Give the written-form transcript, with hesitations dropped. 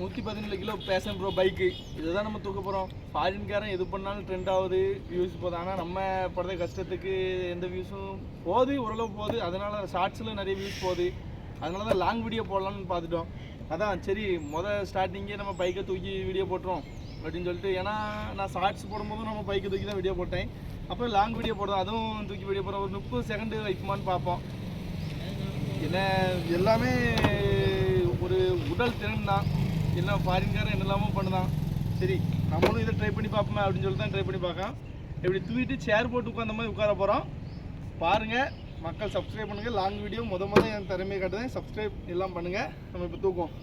117 kilo fashion bro bike இதுதான் நம்ம தூக்க போகிறோம். ஃபாரின்காரன் எது பண்ணாலும் ட்ரெண்ட் ஆகுது, வியூஸ் போகுது. ஆனால் நம்ம படுற கஷ்டத்துக்கு எந்த வியூஸும் போகுது, ஓரளவு போகுது. அதனால ஷார்ட்ஸில் நிறைய வியூஸ் போகுது. அதனால தான் லாங் வீடியோ போடலான்னு பார்த்துட்டோம். அதான் சரி ஸ்டார்டிங்கே நம்ம பைக்கை தூக்கி வீடியோ போட்டுரும் அப்படின்னு சொல்லிட்டு. ஏன்னா நான் ஷார்ட்ஸ் போடும்போதும் நம்ம பைக்கை தூக்கி தான் வீடியோ போட்டேன். அப்புறம் லாங் வீடியோ போடுறோம், அதுவும் தூக்கி வீடியோ போடுறோம். ஒரு 30 செகண்டு வைக்குமான்னு பார்ப்போம். என்ன எல்லாமே ஒரு உடல் திறன் தான். என்ன ஃபாரின்காரன் என்னெல்லாமோ பண்ணுதான். சரி நம்மளும் இதை ட்ரை பண்ணி பார்ப்போமே அப்படின்னு சொல்லி தான் ட்ரை பண்ணி பார்க்கலாம். இப்படி தூக்கிட்டு சேர் போட்டு உட்காந்த மாதிரி உட்கார போகிறோம். பாருங்கள் மக்கள், சப்ஸ்கிரைப் பண்ணுங்கள். லாங் வீடியோ என் திறமையை காட்டுதேன். சப்ஸ்கிரைப் எல்லாம் பண்ணுங்கள். நம்ம இப்போ தூக்குவோம்.